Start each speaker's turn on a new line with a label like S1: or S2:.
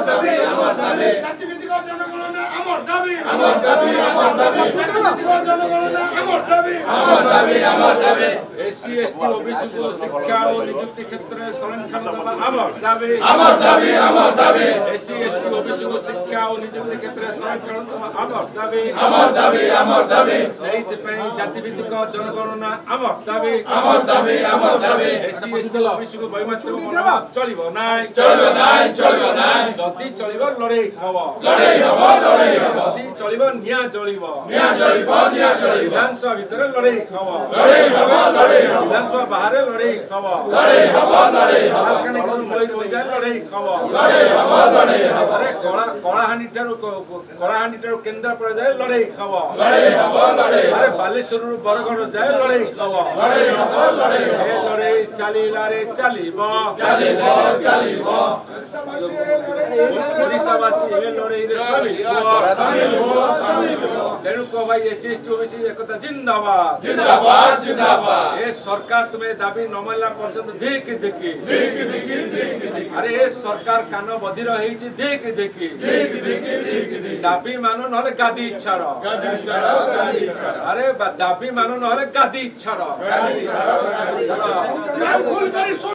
S1: দাবি আমার দাবি
S2: জাতিভিত্তিক জনগণনা আমার দাবি
S1: আমার দাবি আমার দাবি
S2: জাতিভিত্তিক জনগণনা আমার দাবি
S1: আমার দাবি আমার দাবি
S3: एससी एसटी ओबीसी को शिक्षा और नियुक्ति क्षेत्र में संरक्षण देवा আমার দাবি
S1: আমার দাবি আমার দাবি
S3: एससी एसटी ओबीसी को शिक्षा और नियुक्ति क्षेत्र में संरक्षण देवा আমার দাবি
S1: আমার দাবি আমার দাবি
S3: সেইথিপাই জাতিভিত্তিক জনগণনা আমার দাবি
S1: আমার দাবি আমার দাবি
S3: एससी एसटी ओबीसी को বৈমাত্রিক মনোভাব চলিব নাই
S1: চলবে নাই চলবে নাই
S3: যদি চলিব লড়াই হব
S1: লড়াই হব লড়াই হব
S3: যদি চলিব নিয়া জ্বলিব
S1: নিয়া জ্বলিব নিয়া জ্বলিব
S3: বিধানসভা ভিতরে লড়াই হব
S1: লড়াই হব লড়াই হব
S3: বিধানসভা বাহারে লড়াই হব
S1: লড়াই হব লড়াই হব
S3: মালকানগিরি ময়ূরভঞ্জের লড়াই হব
S1: লড়াই হব লড়াই হব
S3: আরে কଳାହାଣ୍ଡିଠାରୁ କେନ୍ଦ୍ରାପଡ଼ା ଯାଏ ଲଢ଼େଇ ହବ
S1: লড়াই হব লড়াই হব
S3: ଆରେ ବାଲେଶ୍ୱରରୁ ବରଗଡ଼ ଯାଏ ଲଢ଼େଇ ହବ
S1: লড়াই হব লড়াই হব
S3: ଏ ଲଢ଼େଇ ଚାଲିଲାରେ ଚାଲିବ
S1: ଚାଲିବ ଚାଲିବ
S3: ଓଡ଼ିଶାବାସୀ ଏ ଲଢ଼େଇରେ ସାମିଲ
S1: ସାମିଲ ହୁଅ ସାମିଲ ହୁଅ
S3: ତେଣୁ କହ ଭାଇ ଏସସି ଏସଟି ଓବିସି ଏକତା ଜିନ୍ଦାବାଦ
S1: জিন্দাবাদ জিন্দাবাদ
S3: ଏ ସରକାର ତୁମେ ଦାବି ନ ମାନିଲା ପର୍ଯ୍ୟନ୍ତ ଦେଖି ଦେଖି
S1: দেখি দেখি দেখি দেখি
S3: ଆରେ ଏ ସରକାର କାନ ବଧିର ହେଇଛି ଦେଖି ଦେଖି
S1: দেখি দেখি দেখি দেখি
S3: ଦାବି ମାନୁ ନହେଲେ ଗାଦି ଛାଡ଼
S1: গাদি ছাড়াও গাদি ছাড়াও
S3: আরে দাবি ମାନୁ ନହେଲେ ଗାଦି ଛାଡ଼
S1: গাদি ছাড়াও গাদি ছাড়াও
S2: ভুল করে